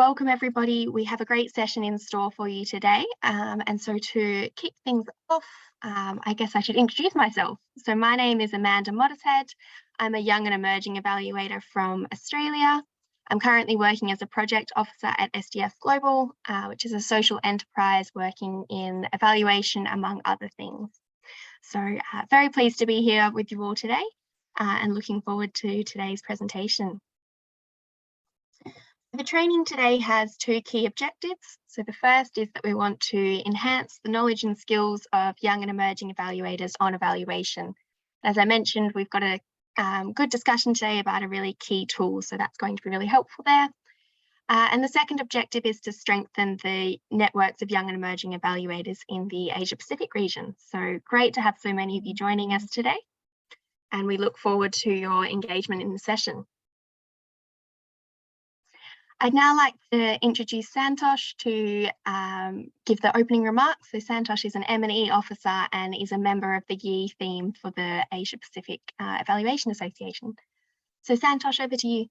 Welcome everybody. We have a great session in store for you today. And so to kick things off, I guess I should introduce myself. So my name is Amanda Mottershead. I'm a young and emerging evaluator from Australia. I'm currently working as a project officer at SDF Global, which is a social enterprise working in evaluation, among other things. So very pleased to be here with you all today and looking forward to today's presentation. The training today has two key objectives. So the first is that we want to enhance the knowledge and skills of young and emerging evaluators on evaluation. As I mentioned, we've got a good discussion today about a really key tool, so that's going to be really helpful there. And the second objective is to strengthen the networks of young and emerging evaluators in the Asia Pacific region. So great to have so many of you joining us today, and we look forward to your engagement in the session. I'd now like to introduce Santosh to give the opening remarks. So Santosh is an M&E officer and is a member of the year team for the Asia Pacific Evaluation Association. So Santosh, over to you.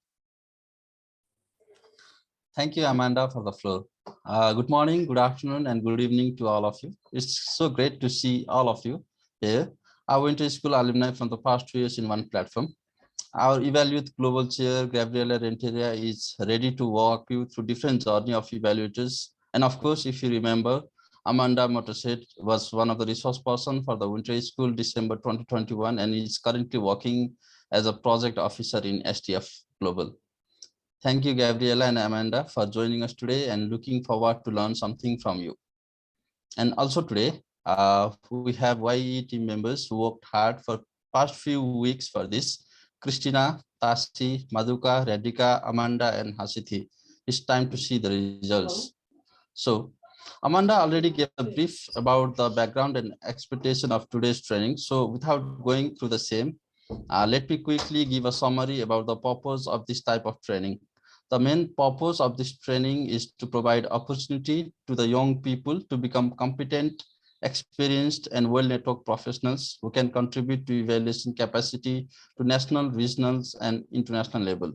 Thank you, Amanda, for the floor. Good morning, good afternoon, and good evening to all of you. It's so great to see all of you here. I went to school alumni from the past 2 years in one platform. Our Evaluate Global Chair, Gabriela Renteria, is ready to walk you through different journey of evaluators. And of course, if you remember, Amanda Mottershead was one of the resource person for the Winter School December 2021 and is currently working as a project officer in SDF Global. Thank you, Gabriela and Amanda, for joining us today and looking forward to learn something from you. And also today, we have YE team members who worked hard for past few weeks for this. Christina, Tasi, Madhuka, Radhika, Amanda, and Hasithi. It's time to see the results. So, Amanda already gave a brief about the background and expectation of today's training. So, without going through the same, let me quickly give a summary about the purpose of this type of training. The main purpose of this training is to provide opportunity to the young people to become competent, experienced and well-networked professionals who can contribute to evaluation capacity to national, regional, and international level.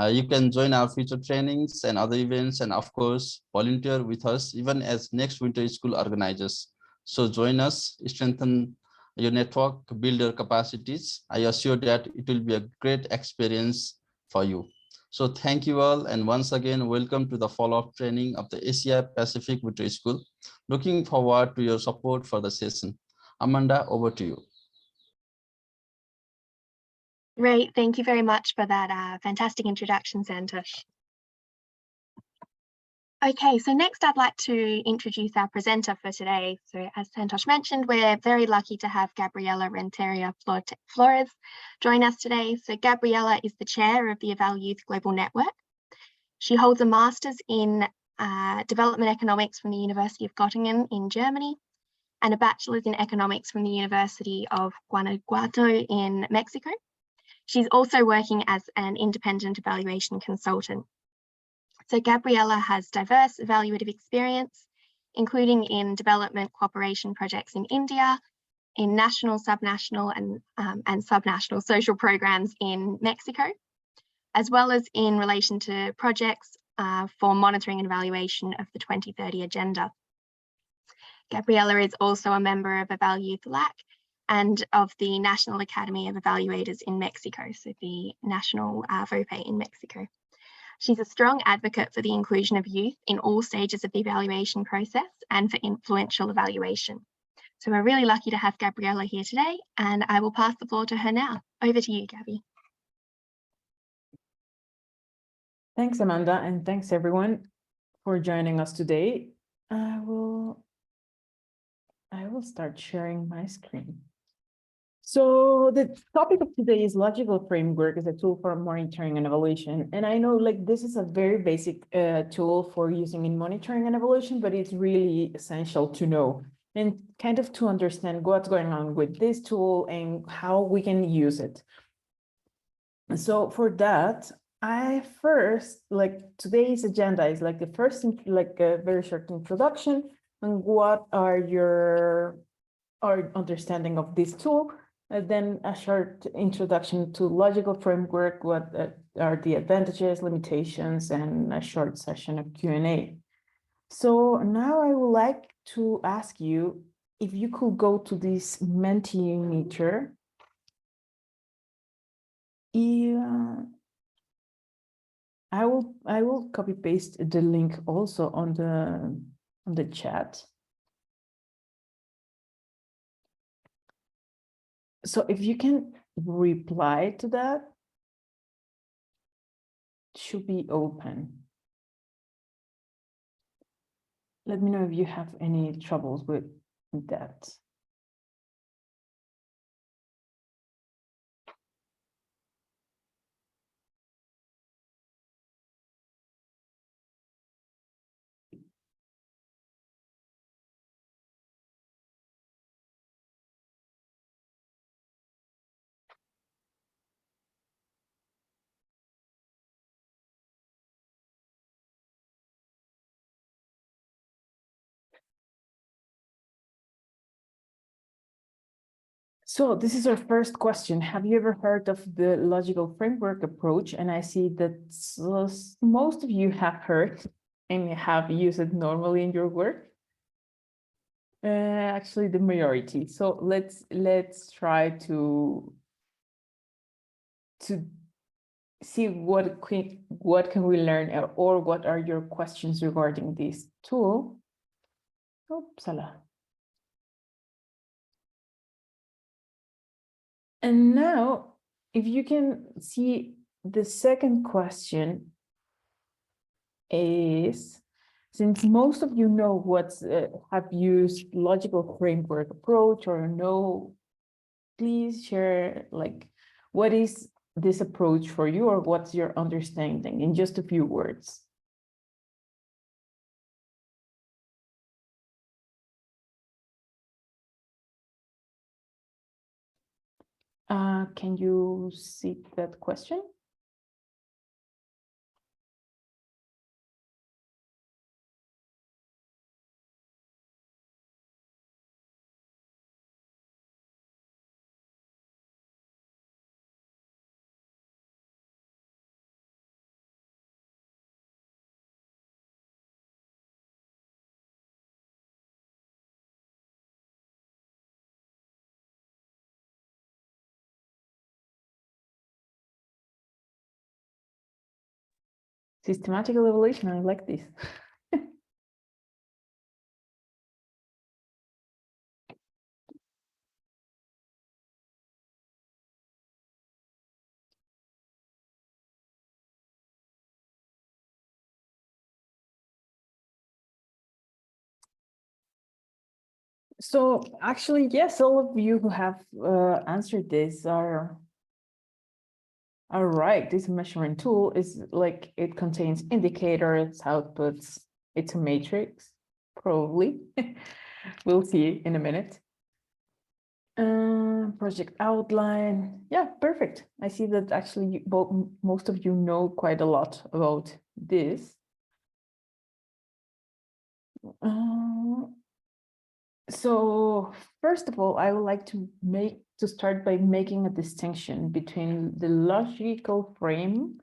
You can join our future trainings and other events, and of course, volunteer with us even as next Winter School organizers. So join us, strengthen your network, build your capacities. I assure that it will be a great experience for you. So thank you all, and once again, welcome to the follow-up training of the Asia Pacific Winter School. Looking forward to your support for the session. Amanda, over to you. Great, thank you very much for that fantastic introduction, Santosh. Okay, so next I'd like to introduce our presenter for today. So as Santosh mentioned, we're very lucky to have Gabriela Renteria Flores join us today. So Gabriela is the chair of the Evaluate Global Network. She holds a master's in development economics from the University of Göttingen in Germany and a bachelor's in economics from the University of Guanajuato in Mexico. She's also working as an independent evaluation consultant. So Gabriela has diverse evaluative experience, including in development cooperation projects in India, in national, subnational, and subnational social programs in Mexico, as well as in relation to projects for monitoring and evaluation of the 2030 Agenda. Gabriela is also a member of Evaluate LAC and of the National Academy of Evaluators in Mexico, so the National VOPE in Mexico. She's a strong advocate for the inclusion of youth in all stages of the evaluation process and for influential evaluation. So we're really lucky to have Gabriela here today, and I will pass the floor to her now. Over to you, Gabby. Thanks, Amanda, and thanks everyone for joining us today. I will start sharing my screen. So the topic of today is logical framework as a tool for monitoring and evaluation. And I know like this is a very basic tool for using in monitoring and evaluation, but it's really essential to know and kind of to understand what's going on with this tool and how we can use it. So for that, I first, like today's agenda is like the first, like a very short introduction and what are our understanding of this tool. then a short introduction to logical framework, what are the advantages, limitations, and a short session of Q&A. So now I would like to ask you if you could go to this Mentimeter. Yeah, I will copy paste the link also on the chat. So if you can reply to that, it should be open. Let me know if you have any troubles with that. So this is our first question. Have you ever heard of the logical framework approach? And I see that most of you have heard and have used it normally in your work. Actually, the majority. So let's try to see what can we learn, or what are your questions regarding this tool. Oopsala. And now, if you can see, the second question is, since most of you know what's have used logical framework approach or know, please share like what is this approach for you, or what's your understanding in just a few words. Can you see that question? Systematical evaluation, I like this. So actually, yes, all of you who have answered this are right. This measurement tool is like, it contains indicators, outputs, it's a matrix, probably. We'll see in a minute. Project outline. Yeah, perfect. I see that actually most of you know quite a lot about this. So first of all, I would like to start by making a distinction between the logical frame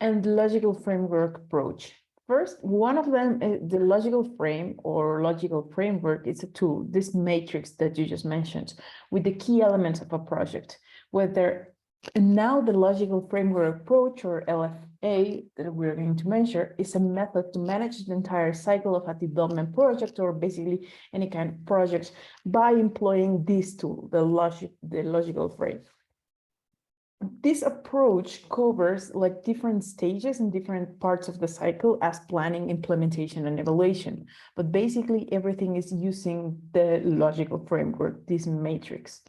and the logical framework approach. First, one of them, the logical frame or logical framework, is a tool, this matrix that you just mentioned, with the key elements of a project, and now the logical framework approach, or LFA, that we're going to measure, is a method to manage the entire cycle of a development project, or basically any kind of project, by employing this tool, the logical frame. This approach covers like different stages and different parts of the cycle, as planning, implementation, and evaluation. But basically everything is using the logical framework, this matrix.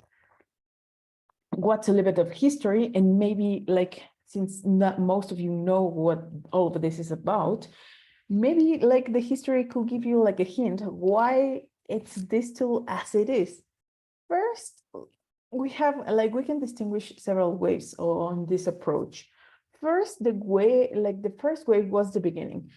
What's a little bit of history, and maybe like, since not most of you know what all of this is about, maybe like the history could give you like a hint why it's this tool as it is. First, we can distinguish several ways on this approach. First, the first wave was the beginning.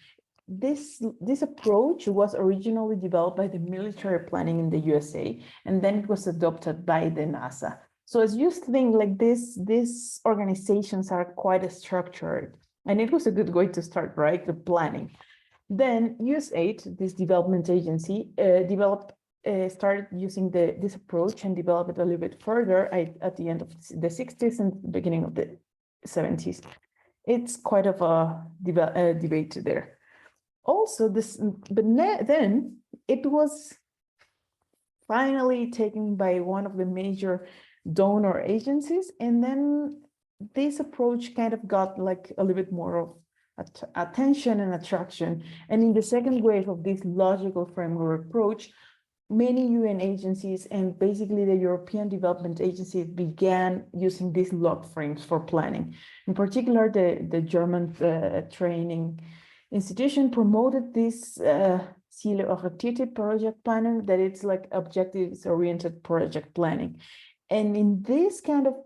This approach was originally developed by the military planning in the USA, and then it was adopted by the NASA. So as you think like this, these organizations are quite structured, and it was a good way to start, right? The planning. Then USAID, this development agency, started using this approach and developed it a little bit further at the end of the 60s and beginning of the 70s. It's quite of a debate there. Also, then it was finally taken by one of the major donor agencies, and then this approach kind of got like a little bit more of attention and attraction. And in the second wave of this logical framework approach, many UN agencies and basically the European Development Agency began using these log frames for planning. In particular, the German training institution promoted this zielorientierte project planning, that it's like objectives-oriented project planning. And in this kind of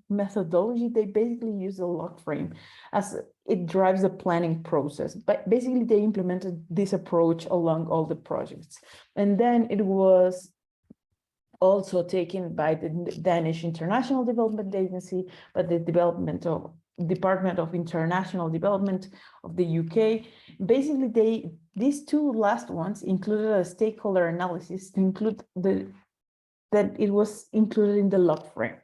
methodology, they basically use a log frame as it drives the planning process. But basically, they implemented this approach along all the projects. And then it was also taken by the Danish International Development Agency, but the Department of International Development of the UK. Basically, these two last ones included a stakeholder analysis to include that it was included in the log frame.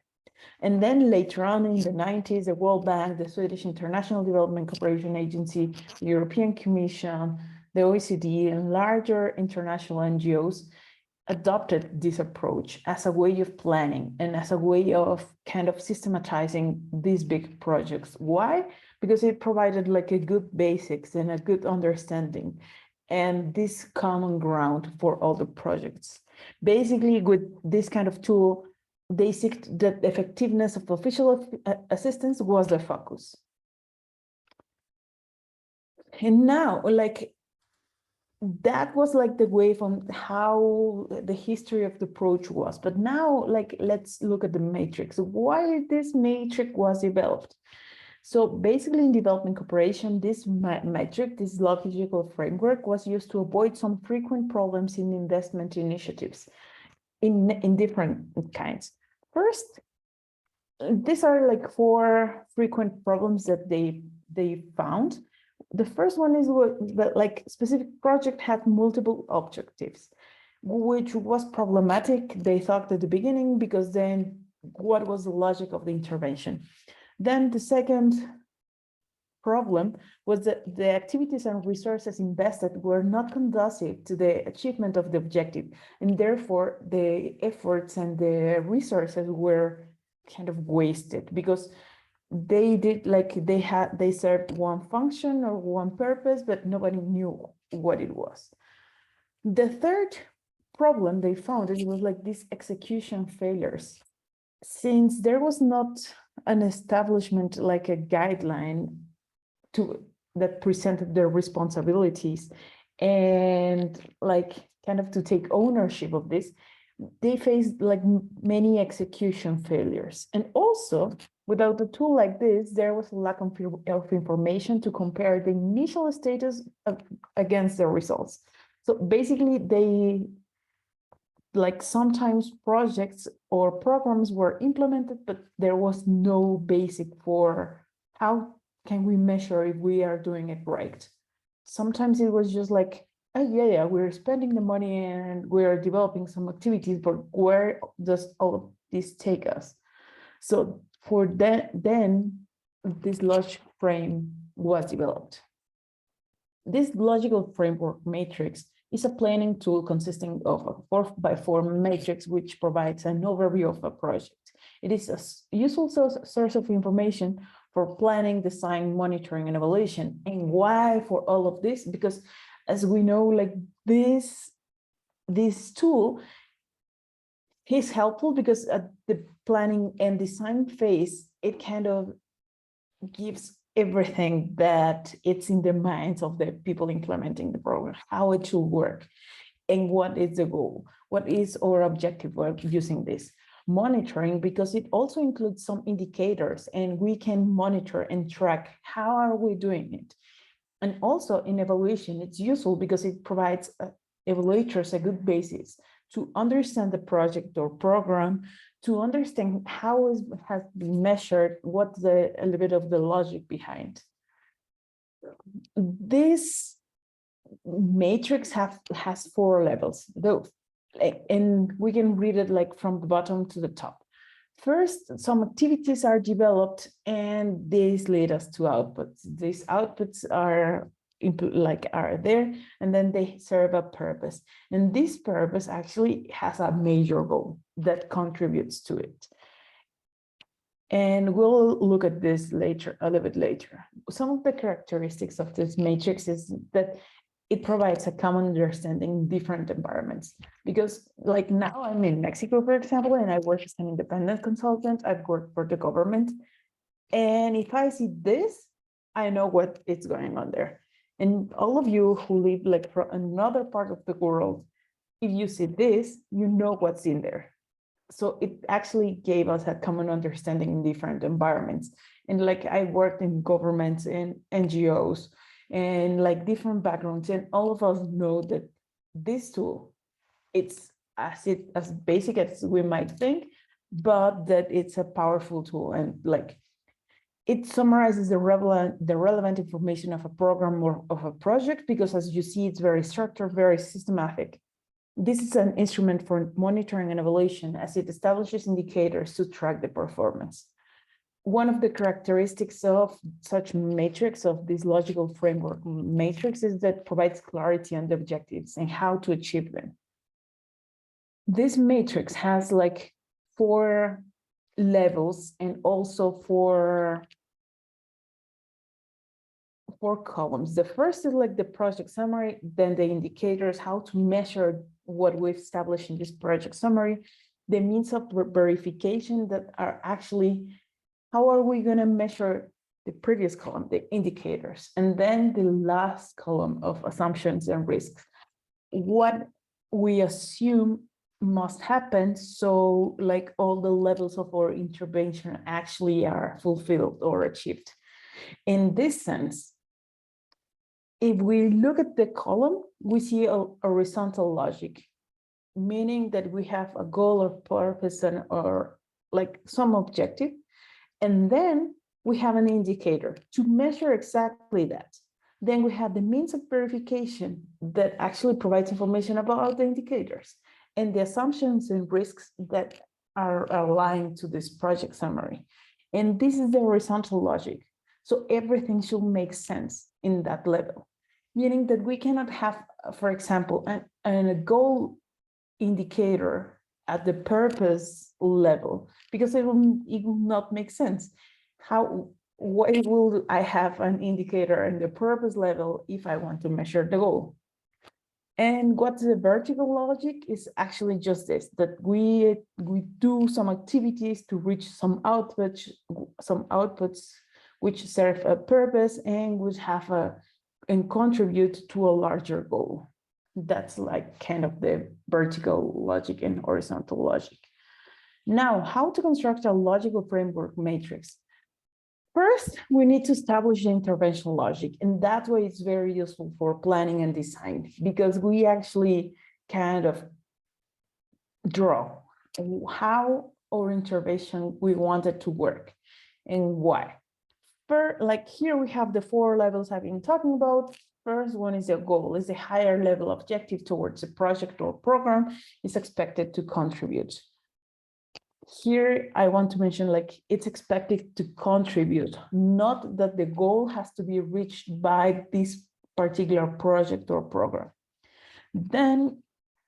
And then later on in the 90s, the World Bank, the Swedish International Development Cooperation Agency, the European Commission, the OECD, and larger international NGOs adopted this approach as a way of planning and as a way of kind of systematizing these big projects. Why? Because it provided like a good basics and a good understanding and this common ground for all the projects. Basically, with this kind of tool, they seek that the effectiveness of official assistance was the focus. And now, like, that was like the way from how the history of the approach was. But now, like, let's look at the matrix. Why this matrix was developed? So basically in development cooperation, this metric, this logical framework was used to avoid some frequent problems in investment initiatives in different kinds. First, these are like 4 frequent problems that they found. The first one is that like specific project had multiple objectives, which was problematic, they thought at the beginning, because then what was the logic of the intervention? Then the second problem was that the activities and resources invested were not conducive to the achievement of the objective, and therefore the efforts and the resources were kind of wasted because they did like they served one function or one purpose, but nobody knew what it was. The third problem they found is it was like these execution failures. Since there was not an establishment like a guideline that presented their responsibilities and like kind of to take ownership of this, they faced like many execution failures. And also, without a tool like this, there was a lack of information to compare the initial status against the results. So basically, like sometimes projects or programs were implemented, but there was no basic for how can we measure if we are doing it right. Sometimes it was just like, oh, yeah, we're spending the money and we're developing some activities, but where does all of this take us? So for that, then this logic frame was developed. This logical framework matrix is a planning tool consisting of a 4x4 matrix, which provides an overview of a project. It is a useful source of information for planning, design, monitoring, and evaluation. And why for all of this? Because as we know, like this tool is helpful because at the planning and design phase, it kind of gives everything that it's in the minds of the people implementing the program, how it should work, and what is the goal, what is our objective of using this. Monitoring, because it also includes some indicators, and we can monitor and track how are we doing it. And also in evaluation, it's useful because it provides evaluators a good basis to understand the project or program, to understand how it has been measured, what's a little bit of the logic behind. This matrix has 4 levels, though, and we can read it like from the bottom to the top. First, some activities are developed and these lead us to outputs. These outputs are there, and then they serve a purpose. And this purpose actually has a major goal that contributes to it. And we'll look at this later, a little bit later. Some of the characteristics of this matrix is that it provides a common understanding in different environments. Because like now I'm in Mexico, for example, and I work as an independent consultant. I've worked for the government. And if I see this, I know what is going on there. And all of you who live like from another part of the world, if you see this, you know what's in there. So it actually gave us a common understanding in different environments. And like I worked in governments and NGOs and like different backgrounds, and all of us know that this tool, it's as basic as we might think, but that it's a powerful tool, and like it summarizes the relevant information of a program or of a project, because as you see, it's very structured, very systematic. This is an instrument for monitoring and evaluation, as it establishes indicators to track the performance. One of the characteristics of such matrix, of this logical framework matrix, is that it provides clarity on the objectives and how to achieve them. This matrix has like 4 levels and also 4 columns. The first is like the project summary, then the indicators, how to measure what we've established in this project summary, the means of verification that are actually, how are we going to measure the previous column, the indicators, and then the last column of assumptions and risks, what we assume must happen, so like all the levels of our intervention actually are fulfilled or achieved. In this sense, if we look at the column, we see a horizontal logic, meaning that we have a goal or purpose and or like some objective, and then we have an indicator to measure exactly that. Then we have the means of verification that actually provides information about the indicators and the assumptions and risks that are aligned to this project summary. And this is the horizontal logic. So everything should make sense in that level, meaning that we cannot have, for example, a goal indicator at the purpose level, because it will not make sense. Why will I have an indicator in the purpose level if I want to measure the goal? And what's the vertical logic is actually just this, that we do some activities to reach some outputs which serve a purpose and which have and contribute to a larger goal. That's like kind of the vertical logic and horizontal logic. Now, how to construct a logical framework matrix? First, we need to establish the intervention logic, and that way it's very useful for planning and design, because we actually kind of draw how our intervention we want it to work and why. Like here we have the 4 levels I've been talking about. First one is a goal, is a higher level objective towards a project or program is expected to contribute. Here I want to mention, like, it's expected to contribute, not that the goal has to be reached by this particular project or program. Then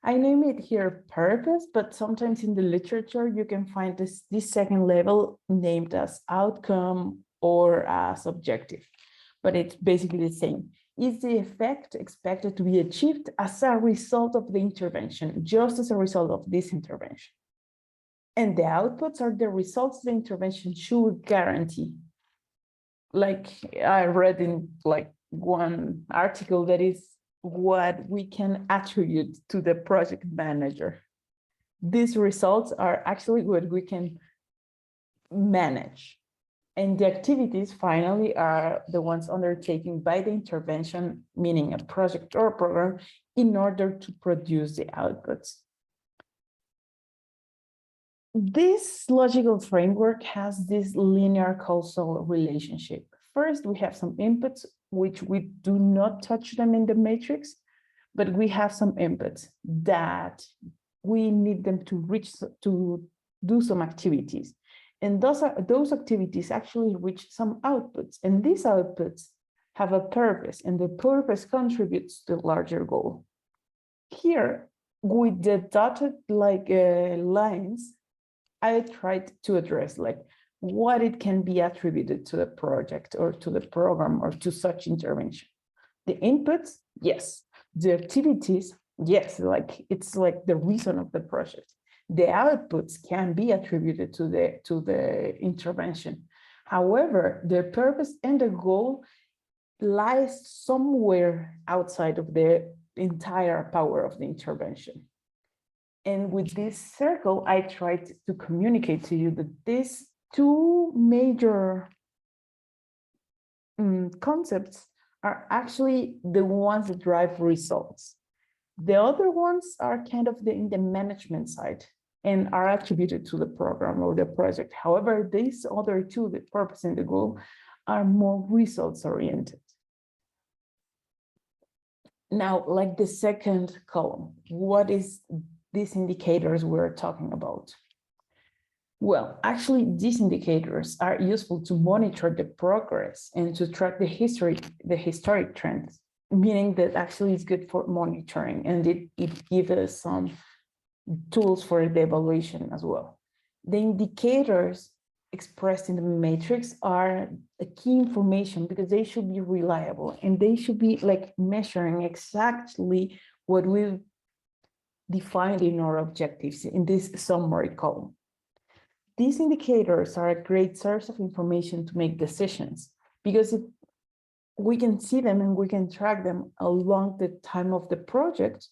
I name it here purpose, but sometimes in the literature you can find this second level named as outcome or as objective, but it's basically the same. Is the effect expected to be achieved as a result of the intervention, just as a result of this intervention? And the outputs are the results the intervention should guarantee. Like I read in like one article, that is what we can attribute to the project manager. These results are actually what we can manage. And the activities finally are the ones undertaken by the intervention, meaning a project or a program, in order to produce the outputs. This logical framework has this linear causal relationship. First, we have some inputs, which we do not touch them in the matrix, but we have some inputs that we need them to reach, to do some activities. And those activities actually reach some outputs, and these outputs have a purpose, and the purpose contributes to the larger goal. Here, with the dotted lines, I tried to address like what it can be attributed to the project or to the program or to such intervention. The inputs, yes. The activities, yes, like it's like the reason of the project. The outputs can be attributed to the intervention. However, the purpose and the goal lies somewhere outside of the entire power of the intervention. And with this circle, I tried to communicate to you that these two major concepts are actually the ones that drive results. The other ones are kind of in the management side and are attributed to the program or the project. However, these other two, the purpose and the goal, are more results oriented. Now, like the second column, what is these indicators we're talking about? Well, actually, these indicators are useful to monitor the progress and to track the historic trends, meaning that actually it's good for monitoring, and it gives us some tools for the evaluation as well. The indicators expressed in the matrix are a key information because they should be reliable and they should be like measuring exactly what we've defined in our objectives in this summary column. These indicators are a great source of information to make decisions because we can see them and we can track them along the time of the project,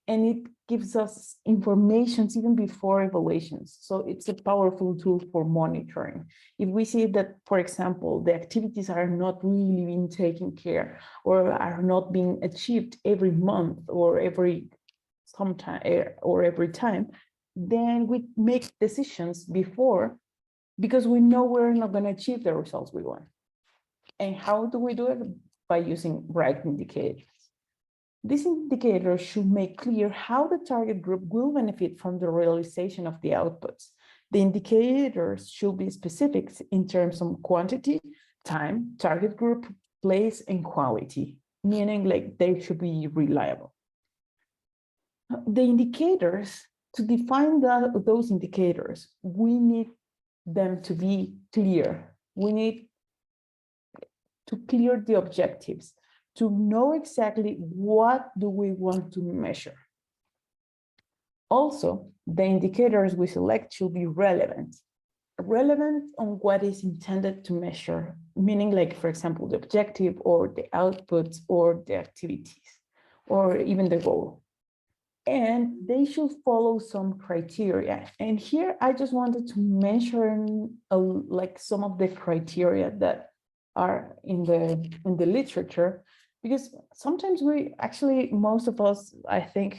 and it gives us information even before evaluations. So it's a powerful tool for monitoring. If we see that, for example, the activities are not really being taken care or are not being achieved every month or every time, then we make decisions before because we know we're not going to achieve the results we want. And how do we do it? By using right indicators. These indicators should make clear how the target group will benefit from the realization of the outputs. The indicators should be specific in terms of quantity, time, target group, place, and quality, meaning like they should be reliable. The indicators, to define those indicators, we need them to be clear. We need to clear the objectives, to know exactly what do we want to measure. Also, the indicators we select should be relevant on what is intended to measure, meaning like, for example, the objective or the outputs or the activities or even the goal. And they should follow some criteria. And here I just wanted to mention like some of the criteria that are in the literature, because sometimes most of us, I think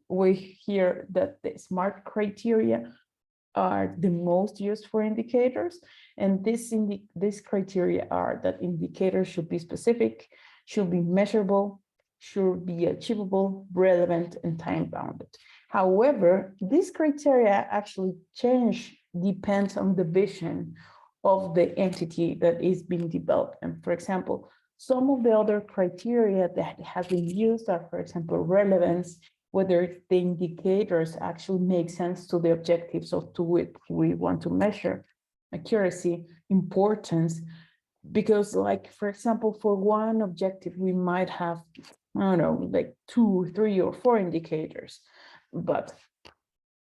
we hear that the SMART criteria are the most used for indicators. And these criteria are that indicators should be specific, should be measurable, should be achievable, relevant, and time-bounded. However, these criteria actually change, depends on the vision of the entity that is being developed. And for example, some of the other criteria that have been used are, for example, relevance, whether the indicators actually make sense to the objectives of to which we want to measure, accuracy, importance, because like, for example, for one objective, we might have, I don't know, like 2, 3, or 4 indicators, but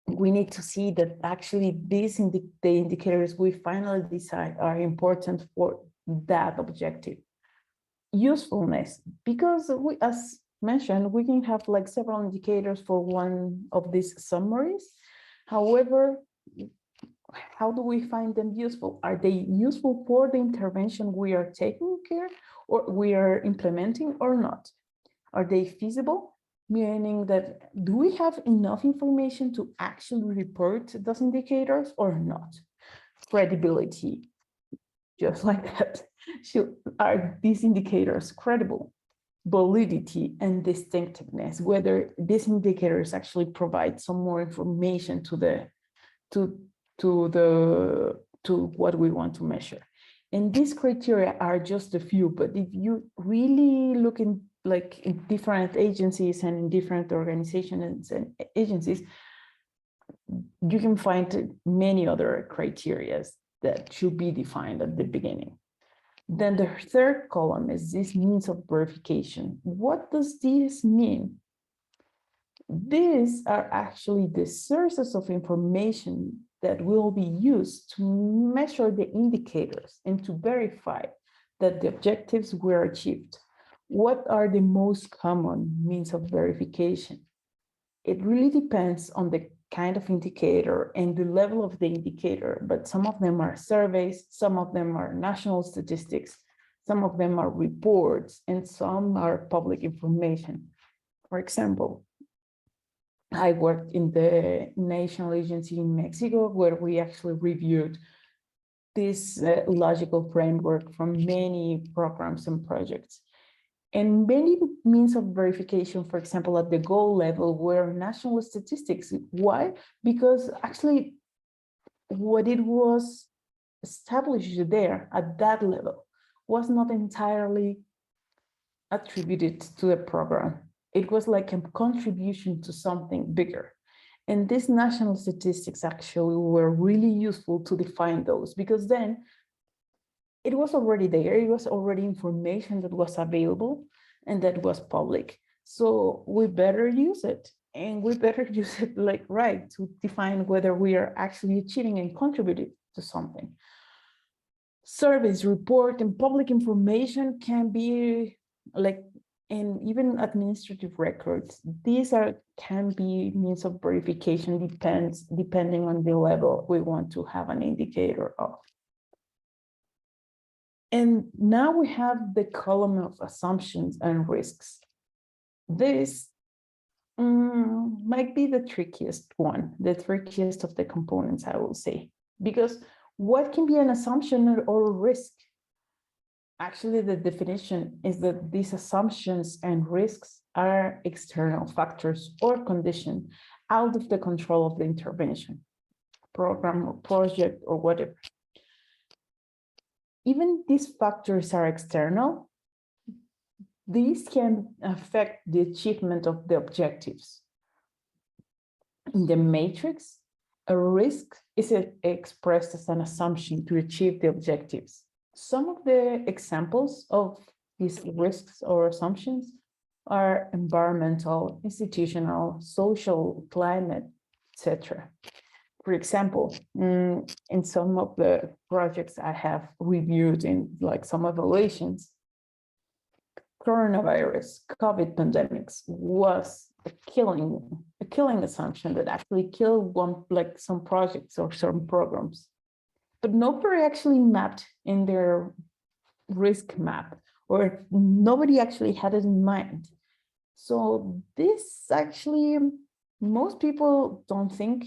we need to see that actually the indicators we finally decide are important for that objective. Usefulness, because we, as mentioned, we can have like several indicators for one of these summaries. However, how do we find them useful? Are they useful for the intervention we are taking care or we are implementing or not? Are they feasible? meaning that do we have enough information to actually report those indicators or not? Credibility, just like that. Are these indicators credible? Validity and distinctiveness, whether these indicators actually provide some more information to what we want to measure. And these criteria are just a few, but if you really look in different agencies and in different organizations and agencies, you can find many other criteria that should be defined at the beginning. Then the third column is this means of verification. What does this mean? These are actually the sources of information that will be used to measure the indicators and to verify that the objectives were achieved. What are the most common means of verification? It really depends on the kind of indicator and the level of the indicator, but some of them are surveys, some of them are national statistics, some of them are reports, and some are public information. For example, I worked in the national agency in Mexico, where we actually reviewed this logical framework from many programs and projects. And many means of verification, for example, at the goal level, were national statistics. Why? Because actually what it was established there at that level was not entirely attributed to the program. It was like a contribution to something bigger. And these national statistics actually were really useful to define those, because then it was already there. It was already information that was available and that was public. So we better use it, and we better use it to define whether we are actually achieving and contributing to something. Surveys, report, and public information can be and even administrative records. These can be means of verification, depending on the level we want to have an indicator of. And now we have the column of assumptions and risks. This might be the trickiest one, the trickiest of the components, I will say, because what can be an assumption or a risk? Actually, the definition is that these assumptions and risks are external factors or conditions out of the control of the intervention, program or project or whatever. Even these factors are external, these can affect the achievement of the objectives. In the matrix, a risk is expressed as an assumption to achieve the objectives. Some of the examples of these risks or assumptions are environmental, institutional, social, climate, etc. For example, in some of the projects I have reviewed in some evaluations, coronavirus, COVID pandemics was a killing assumption that actually killed some projects or some programs. But nobody actually mapped in their risk map, or nobody actually had it in mind. So this actually, most people don't think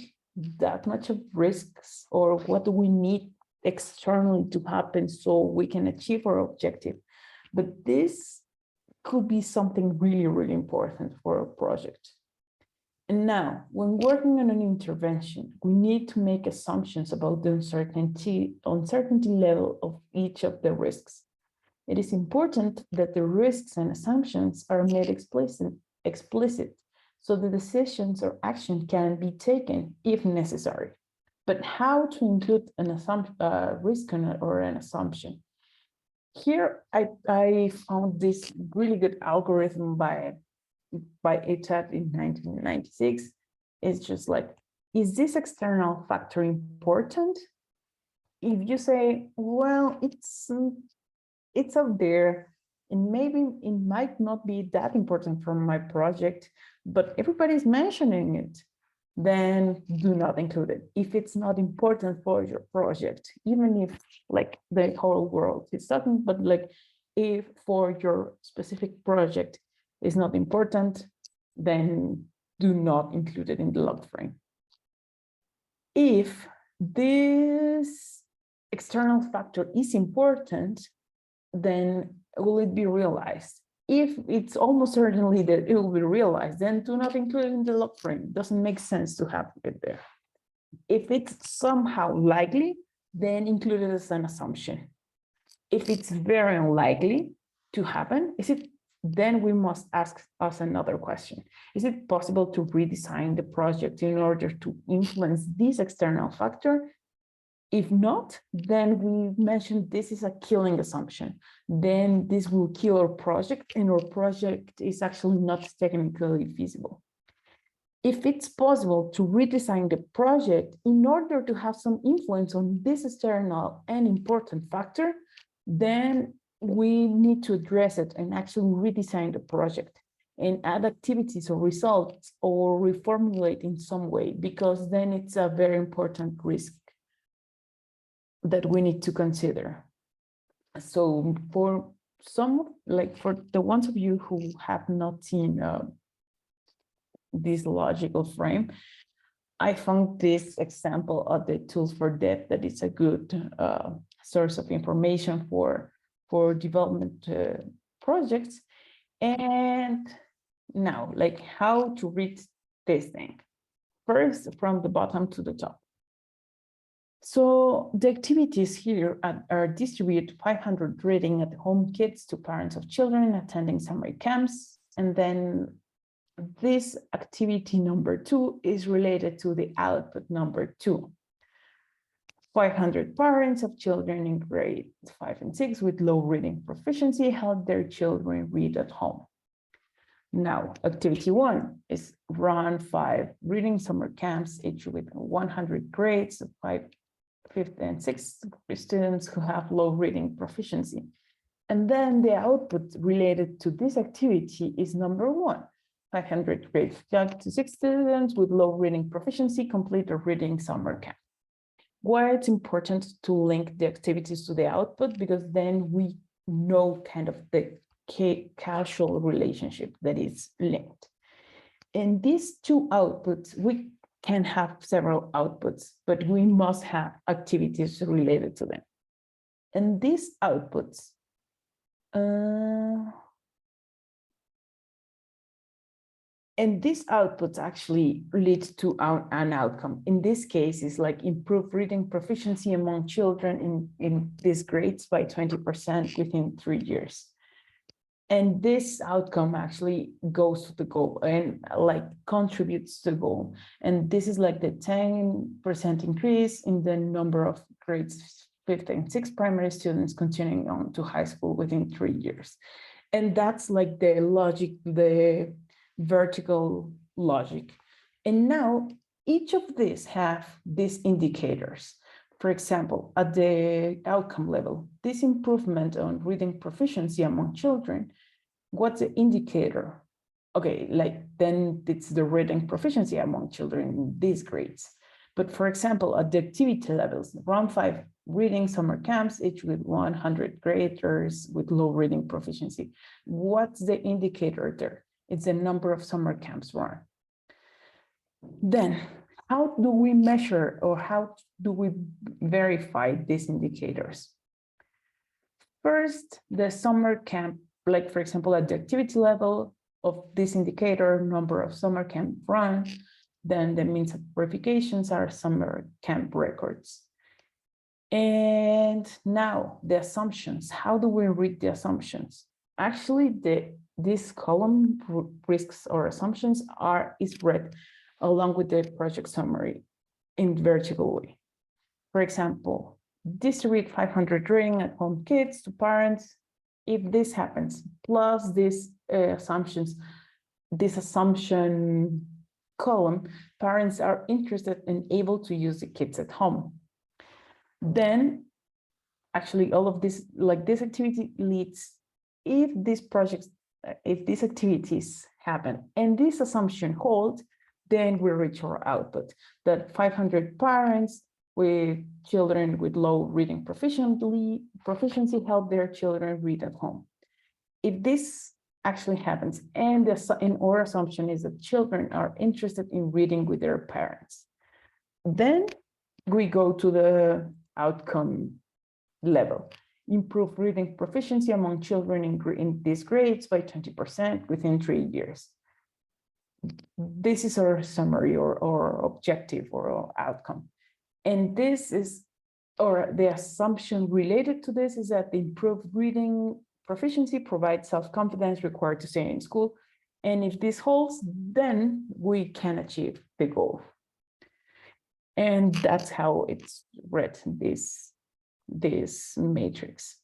that much of risks or what do we need externally to happen so we can achieve our objective. But this could be something really, really important for a project. And now, when working on an intervention, we need to make assumptions about the uncertainty level of each of the risks. It is important that the risks and assumptions are made explicit so the decisions or action can be taken if necessary. But how to include an risk or an assumption? Here, I found this really good algorithm by ETAT in 1996. It's just is this external factor important? If you say, well, it's out there, and maybe it might not be that important for my project, but everybody's mentioning it, then do not include it. If it's not important for your project, even if the whole world is talking, but if for your specific project is not important, then do not include it in the log frame. If this external factor is important, then will it be realized? If it's almost certainly that it will be realized, then do not include it in the log frame. It doesn't make sense to have it there. If it's somehow likely, then include it as an assumption. If it's very unlikely to happen, then we must ask us another question. Is it possible to redesign the project in order to influence this external factor? If not, then we mentioned this is a killing assumption. Then this will kill our project, and our project is actually not technically feasible. If it's possible to redesign the project in order to have some influence on this external and important factor, then we need to address it and actually redesign the project and add activities or results or reformulate in some way, because then it's a very important risk that we need to consider. So for some, like for the ones of you who have not seen this logical frame, I found this example of the tools for dev that is a good source of information for development projects. And now, like how to read this thing. First, from the bottom to the top. So the activities here are distributed 500 reading at home kits to parents of children attending summer camps. And then this activity number 2 is related to the output number 2. 500 parents of children in grades 5 and 6 with low reading proficiency help their children read at home. Now, activity 1 is run 5 reading summer camps, each with 100 grades of 5th, 5th, and 6th students who have low reading proficiency. And then the output related to this activity is number 1. 500 grades 5 to 6 students with low reading proficiency complete a reading summer camp. Why it's important to link the activities to the output, because then we know kind of the causal relationship that is linked. In these two outputs, we can have several outputs, but we must have activities related to them. And these outputs, actually lead to an outcome. In this case, is like improved reading proficiency among children in these grades by 20% within 3 years. And this outcome actually goes to the goal and like contributes to the goal. And this is like the 10% increase in the number of grades 5th and 6th primary students continuing on to high school within 3 years. And that's like the logic, the vertical logic. And now each of these have these indicators. For example, at the outcome level, this improvement on reading proficiency among children, what's the indicator? Okay, like then it's the reading proficiency among children in these grades. But for example, at the activity levels, round 5 reading summer camps, each with 100 graders with low reading proficiency. What's the indicator there? It's the number of summer camps run. Then, how do we measure or how do we verify these indicators? First, the summer camp, like for example, at the activity level of this indicator, number of summer camp run, then the means of verifications are summer camp records. And now the assumptions, how do we read the assumptions? Actually, this column risks or assumptions is read along with the project summary in vertical way. For example, distribute 500 reading at home kits to parents. If this happens, plus these assumptions, this assumption column, parents are interested and able to use the kits at home. Then actually all of this, like this activity leads, if these activities happen and this assumption holds, then we reach our output that 500 parents with children with low reading proficiency help their children read at home. If this actually happens. And our assumption is that children are interested in reading with their parents. Then we go to the outcome level. Improve reading proficiency among children in these grades by 20% within 3 years. This is our summary or objective or outcome. And this is, or the assumption related to this is that the improved reading proficiency provides self-confidence required to stay in school. And if this holds, then we can achieve the goal. And that's how it's read, this matrix.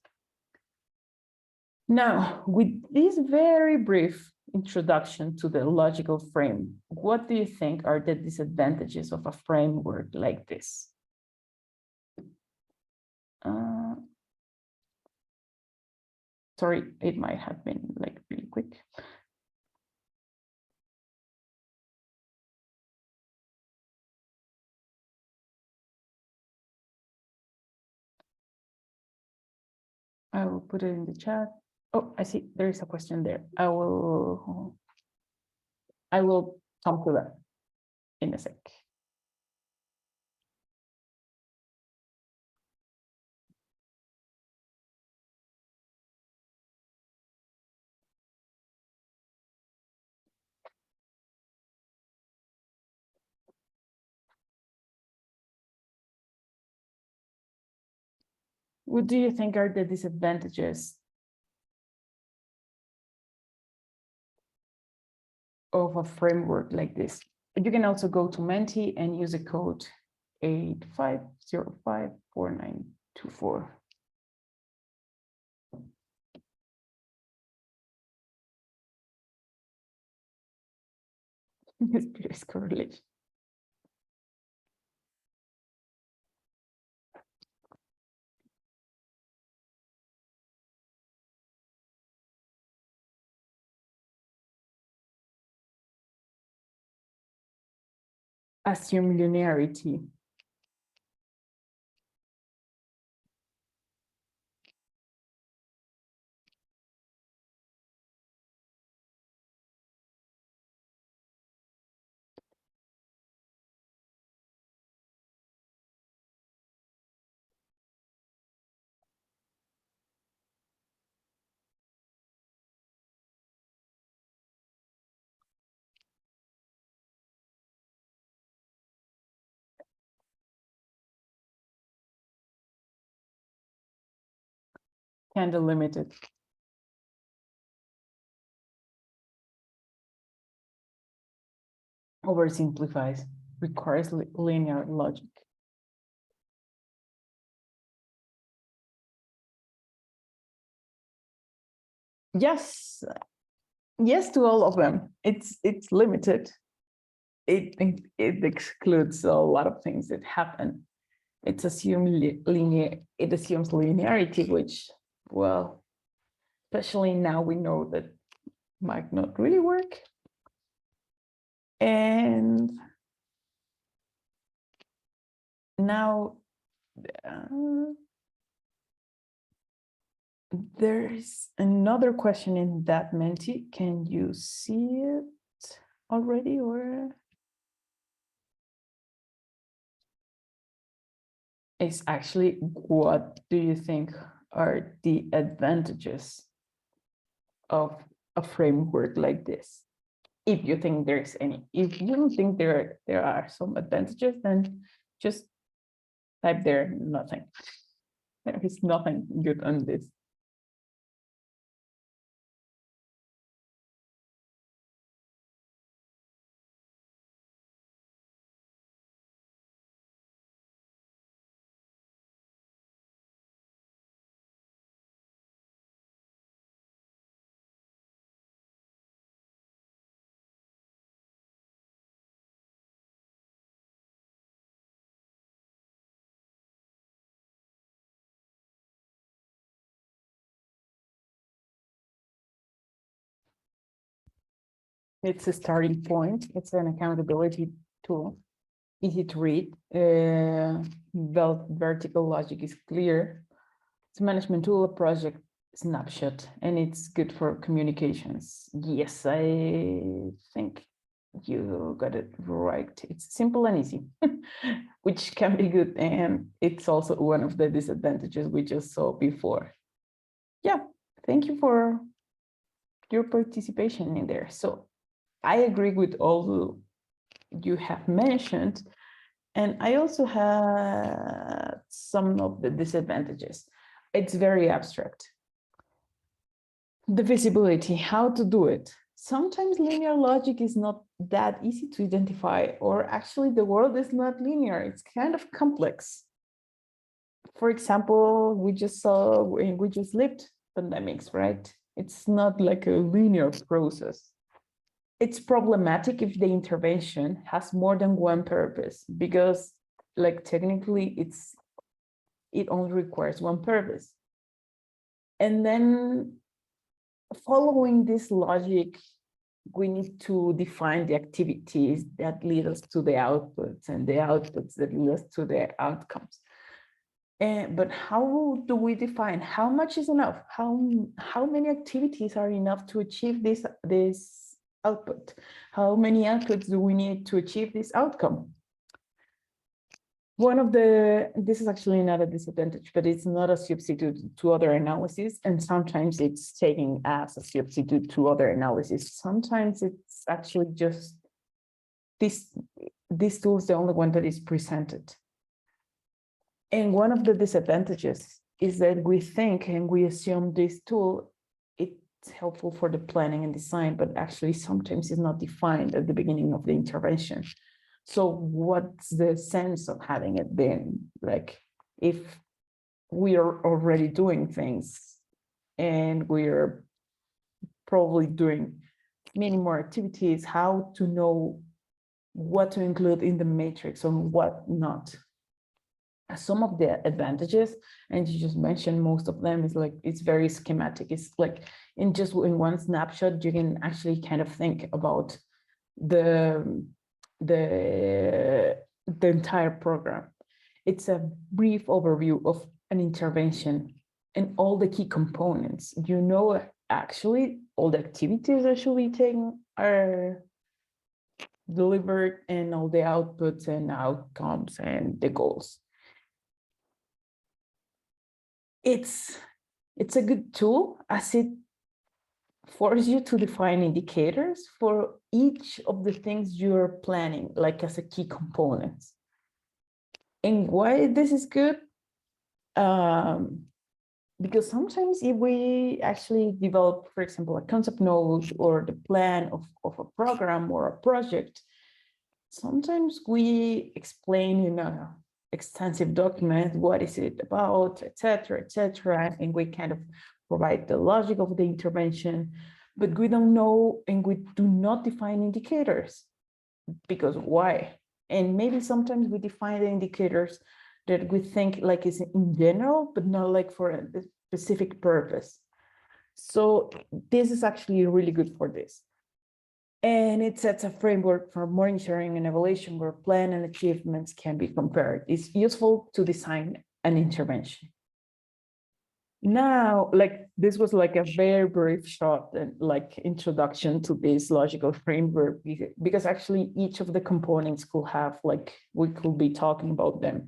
Now, with this very brief introduction to the logical frame, what do you think are the disadvantages of a framework like this? Sorry, it might have been like really quick. I will put it in the chat. Oh, I see there is a question there. I will come to that in a sec. What do you think are the disadvantages of a framework like this? You can also go to Menti and use the code 85054924. It's correlation. Assume linearity. Can delimit it. Oversimplifies, requires linear logic. Yes, yes to all of them. It's limited. It excludes a lot of things that happen. It assumes linearity, which, well, especially now we know that might not really work. And now there's another question in that Menti. Can you see it already, or? Is actually, what do you think are the advantages of a framework like this? If you think there's any. If you don't think there are some advantages, then just type there nothing. There is nothing good on this. It's a starting point. It's an accountability tool. Easy to read. Vertical logic is clear. It's a management tool, a project snapshot, and it's good for communications. Yes, I think you got it right. It's simple and easy, which can be good, and it's also one of the disadvantages we just saw before. Yeah, thank you for your participation in there. So I agree with all you have mentioned, and I also had some of the disadvantages. It's very abstract. The visibility, how to do it. Sometimes linear logic is not that easy to identify, or actually the world is not linear. It's kind of complex. For example, we just saw, we just lived pandemics, right? It's not like a linear process. It's problematic if the intervention has more than one purpose, because like technically it only requires one purpose. And then following this logic, we need to define the activities that lead us to the outputs and the outputs that lead us to the outcomes. But how do we define how much is enough? How many activities are enough to achieve this output? How many outputs do we need to achieve this outcome? This is actually not a disadvantage, but it's not a substitute to other analysis. And sometimes it's taken as a substitute to other analysis. Sometimes it's actually just this tool is the only one that is presented. And one of the disadvantages is that we think and we assume this tool, it's helpful for the planning and design, but actually sometimes it's not defined at the beginning of the intervention. So what's the sense of having it then? Like if we are already doing things and we're probably doing many more activities, how to know what to include in the matrix and what not? Some of the advantages, and you just mentioned most of them, is like it's very schematic. It's like in one snapshot, you can actually kind of think about the entire program. It's a brief overview of an intervention and all the key components. You know, actually all the activities that should be taken are delivered, and all the outputs and outcomes and the goals. It's a good tool as it forces you to define indicators for each of the things you're planning, like as a key component. And why this is good? Because sometimes if we actually develop, for example, a concept node or the plan of a program or a project, sometimes we explain in a extensive document, what is it about, etc., and we kind of provide the logic of the intervention, but we don't know and we do not define indicators. Because why? And maybe sometimes we define the indicators that we think like is in general, but not like for a specific purpose. So this is actually really good for this. And it sets a framework for monitoring and evaluation where plan and achievements can be compared. It's useful to design an intervention. Now, like this was like a very brief short and like introduction to this logical framework, because actually each of the components could have like, we could be talking about them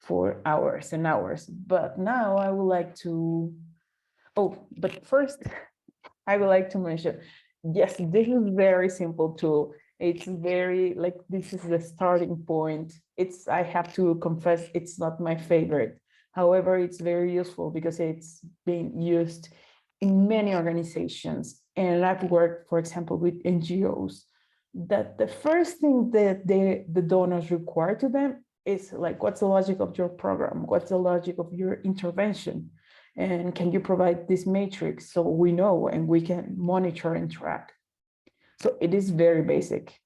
for hours and hours. But now I would like to, but first I would like to mention, yes, this is very simple tool. It's very like, this is the starting point. I have to confess, it's not my favorite. However, it's very useful because it's being used in many organizations. And I've worked, for example, with NGOs, that the first thing that the donors require to them is like, what's the logic of your program? What's the logic of your intervention? And can you provide this matrix so we know and we can monitor and track? So it is very basic.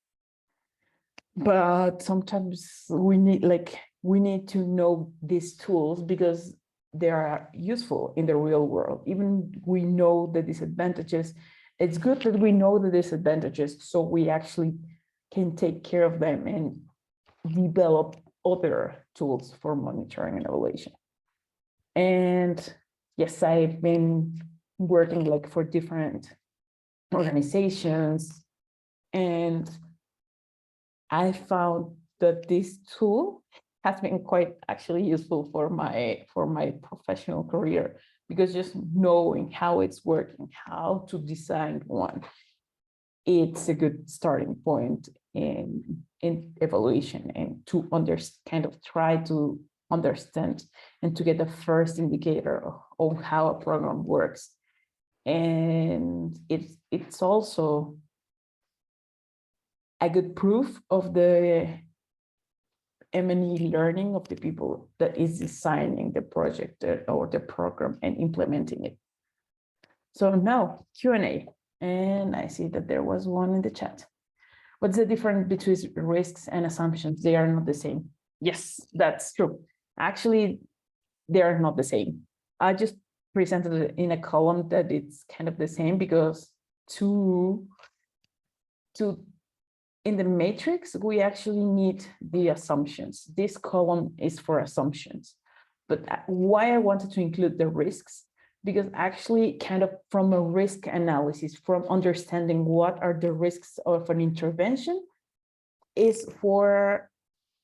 But sometimes we need to know these tools because they are useful in the real world. Even we know the disadvantages. It's good that we know the disadvantages so we actually can take care of them and develop other tools for monitoring and evaluation. And yes, I've been working like for different organizations. And I found that this tool has been quite actually useful for my professional career, because just knowing how it's working, how to design one, it's a good starting point in evaluation, and to kind of try to understand and to get the first indicator of how a program works. And it's also a good proof of the M&E learning of the people that is designing the project or the program and implementing it. So now Q&A, and I see that there was one in the chat. What's the difference between risks and assumptions? They are not the same. Yes, that's true. Actually, they are not the same. I just presented it in a column that it's kind of the same, because in the matrix, we actually need the assumptions. This column is for assumptions. But why I wanted to include the risks, because actually kind of from a risk analysis, from understanding what are the risks of an intervention, is for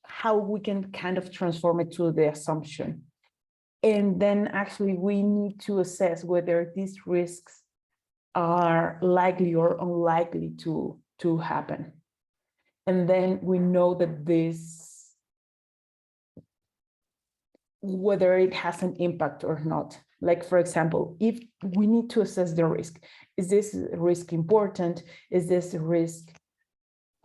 how we can kind of transform it to the assumption. And then actually we need to assess whether these risks are likely or unlikely to happen. And then we know that whether it has an impact or not. Like, for example, if we need to assess the risk, is this risk important? Is this risk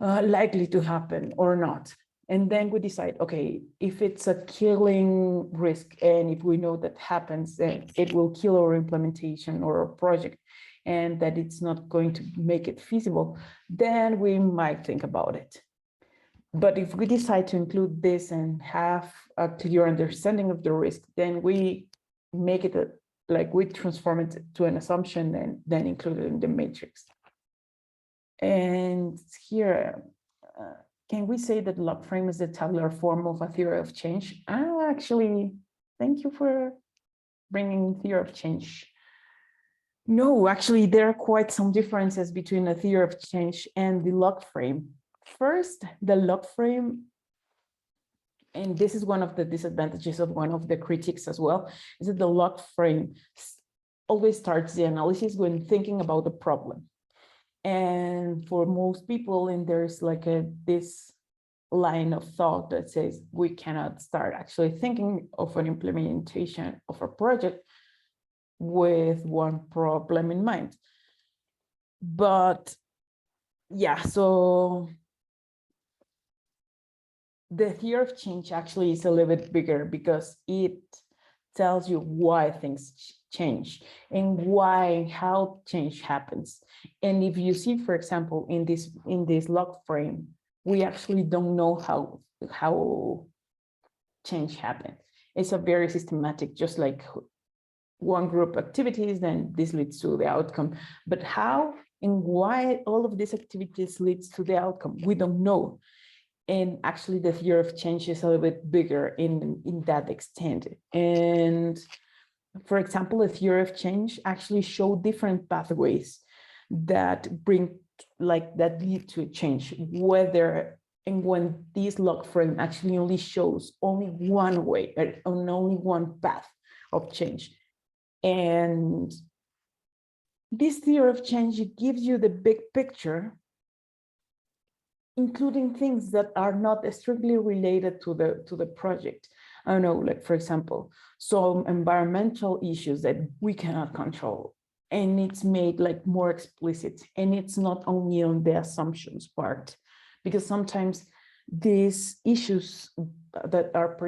likely to happen or not? And then we decide, okay, if it's a killing risk, and if we know that happens, then it will kill our implementation or our project, and that it's not going to make it feasible, then we might think about it. But if we decide to include this and have a clear understanding of the risk, then we make it we transform it to an assumption and then include it in the matrix. And here, can we say that log frame is the tabular form of a theory of change? Actually, thank you for bringing theory of change. No, actually, there are quite some differences between a theory of change and the log frame. First, the log frame, and this is one of the disadvantages of one of the critiques as well, is that the log frame always starts the analysis when thinking about the problem. And for most people, and there's like this line of thought that says we cannot start actually thinking of an implementation of a project with one problem in mind. But yeah, so the theory of change actually is a little bit bigger, because it tells you why things change and how change happens. And if you see, for example, in this log frame, we actually don't know how change happened. It's a very systematic, just like one group activities, then this leads to the outcome. But how and why all of these activities leads to the outcome, we don't know. And actually the theory of change is a little bit bigger in that extent. And for example, the theory of change actually show different pathways that that lead to a change, whether and when this log frame actually only shows only one way and only one path of change. And this theory of change, it gives you the big picture, including things that are not strictly related to the project. I don't know, like for example, some environmental issues that we cannot control, and it's made like more explicit, and it's not only on the assumptions part, because sometimes these issues that are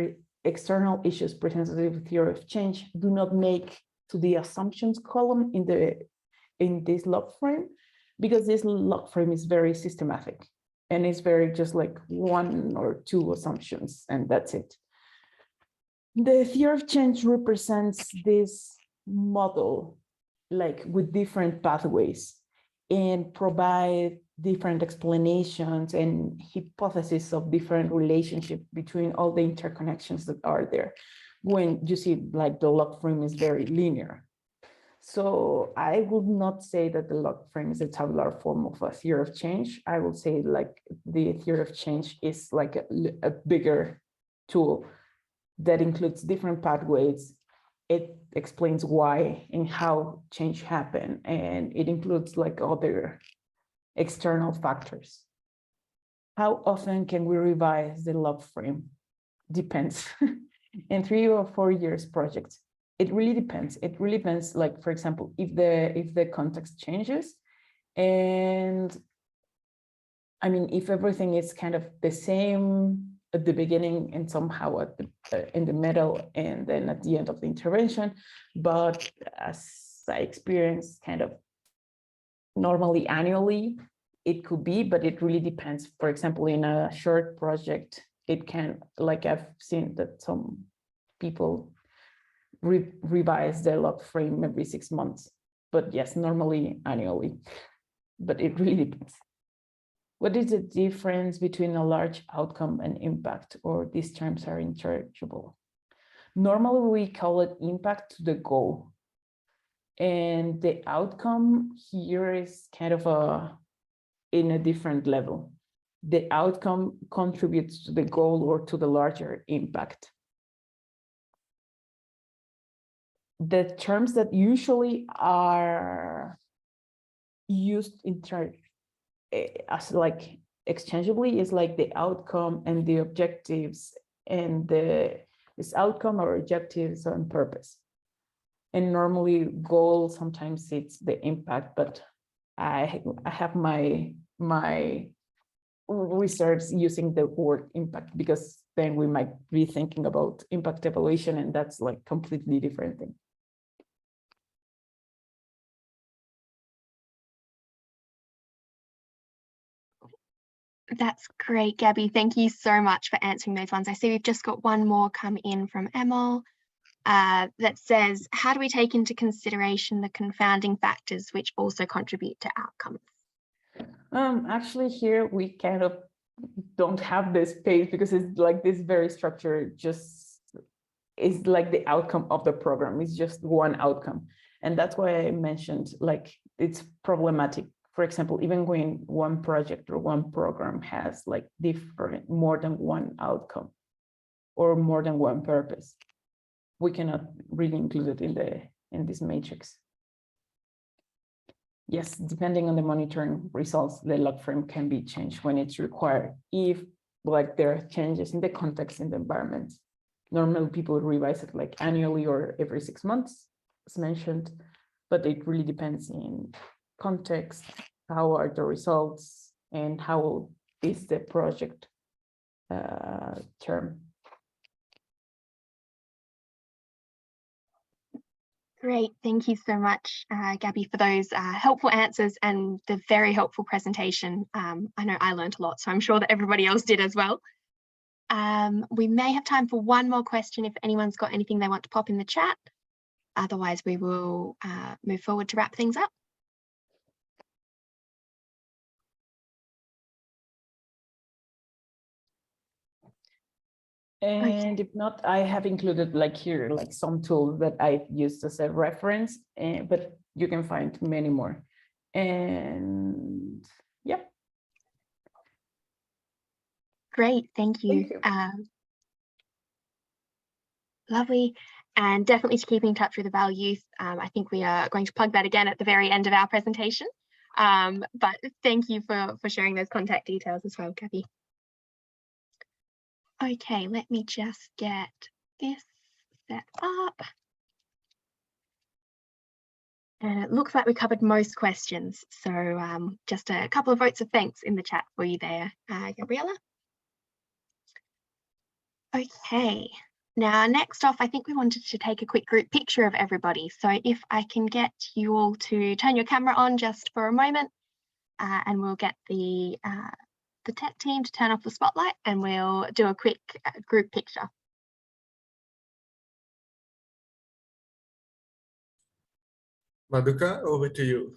external issues presented in the theory of change do not make to the assumptions column in this log frame, because this log frame is very systematic. And it's very just like one or two assumptions, and that's it. The theory of change represents this model, like with different pathways, and provide different explanations and hypotheses of different relationships between all the interconnections that are there, when you see like the log frame is very linear. So I would not say that the log frame is a tabular form of a theory of change. I would say like the theory of change is like a bigger tool that includes different pathways. It explains why and how change happen, and it includes like other external factors. How often can we revise the log frame? Depends. In 3 or 4 years projects, it really depends. It really depends, like, for example, if the context changes, and I mean, if everything is kind of the same at the beginning and somehow at in the middle and then at the end of the intervention, but as I experienced kind of normally annually, it could be, but it really depends. For example, in a short project, it can, like I've seen that some people revise their log frame every 6 months, but yes, normally annually, but it really depends. What is the difference between a large outcome and impact, or these terms are interchangeable? Normally we call it impact to the goal, and the outcome here is kind of in a different level. The outcome contributes to the goal or to the larger impact. The terms that usually are used as like exchangeably is like the outcome and the objectives, and this outcome or objectives on purpose. And normally goal sometimes it's the impact, but I have my research using the word impact, because then we might be thinking about impact evaluation, and that's like completely different thing. That's great, Gabby. Thank you so much for answering those ones. I see we've just got one more come in from Emil that says, how do we take into consideration the confounding factors which also contribute to outcomes? Actually, here we kind of don't have this page because it's like this very structured, just is like the outcome of the program. It's just one outcome. And that's why I mentioned like it's problematic. For example, even when one project or one program has like more than one outcome or more than one purpose, we cannot really include it in this matrix. Yes, depending on the monitoring results, the log frame can be changed when it's required. If like there are changes in the context in the environment, normally people revise it like annually or every 6 months, as mentioned, but it really depends in context, how are the results, and how is the project term. Great, thank you so much, Gabby, for those helpful answers and the very helpful presentation. I know I learned a lot, so I'm sure that everybody else did as well. We may have time for one more question if anyone's got anything they want to pop in the chat. Otherwise, we will move forward to wrap things up. And okay. if not, I have included like here, like some tools that I've used as a reference, but you can find many more. And yeah. Great, thank you. Lovely. And definitely to keep in touch with the Val Youth. I think we are going to plug that again at the very end of our presentation. But thank you for sharing those contact details as well, Gabby. Okay, let me just get this set up. And it looks like we covered most questions. So just a couple of votes of thanks in the chat for you there, Gabriella. Okay, now next off, I think we wanted to take a quick group picture of everybody. So if I can get you all to turn your camera on just for a moment, and we'll get the tech team to turn off the spotlight and we'll do a quick group picture. Madhuka, over to you.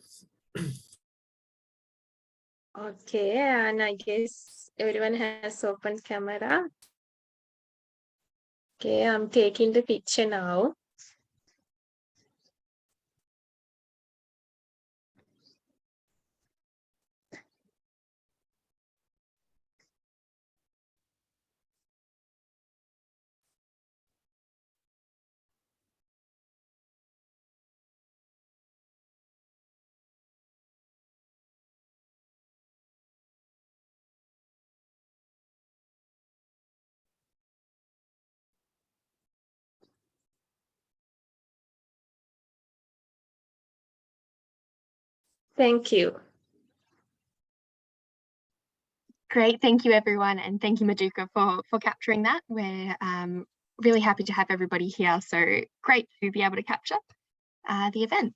Okay, and I guess everyone has open camera. Okay, I'm taking the picture now. Thank you. Great, thank you everyone, and thank you Maduka for capturing that. We're really happy to have everybody here, so great to be able to capture the event.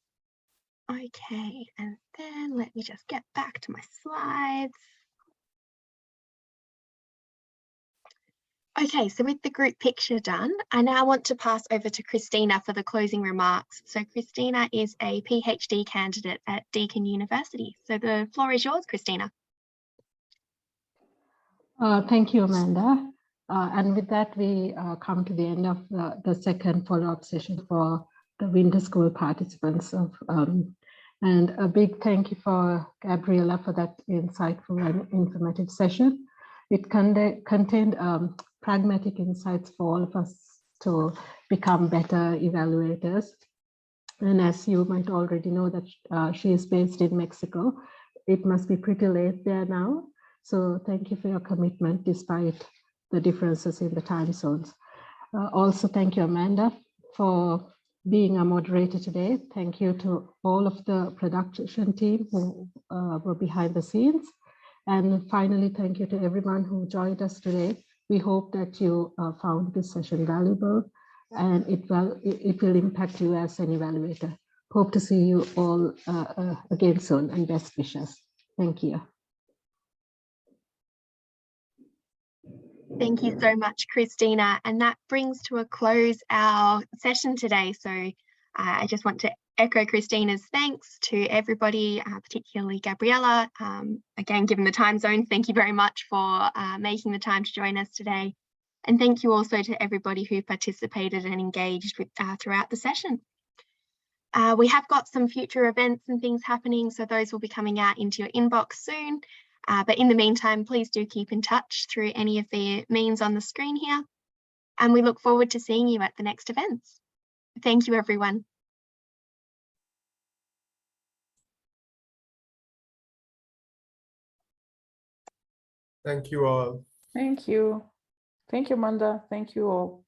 Okay, and then let me just get back to my slides. Okay, so with the group picture done, I now want to pass over to Christina for the closing remarks. So Christina is a PhD candidate at Deakin University. So the floor is yours, Christina. Thank you, Amanda. And with that, we come to the end of the second follow-up session for the winter school participants. And a big thank you for Gabriella for that insightful and informative session. It contained pragmatic insights for all of us to become better evaluators. And as you might already know that she is based in Mexico, it must be pretty late there now. So thank you for your commitment despite the differences in the time zones. Also, thank you, Amanda, for being a moderator today. Thank you to all of the production team who were behind the scenes. And finally, thank you to everyone who joined us today. We hope that you found this session valuable and it will impact you as an evaluator. Hope to see you all again soon, and best wishes. Thank you. Thank you so much, Christina. And that brings to a close our session today. So I just want to echo Christina's thanks to everybody, particularly Gabriella. Again, given the time zone, thank you very much for making the time to join us today. And thank you also to everybody who participated and engaged with, throughout the session. We have got some future events and things happening, so those will be coming out into your inbox soon. But in the meantime, please do keep in touch through any of the means on the screen here. And we look forward to seeing you at the next events. Thank you, everyone. Thank you all. Thank you. Thank you, Amanda. Thank you all.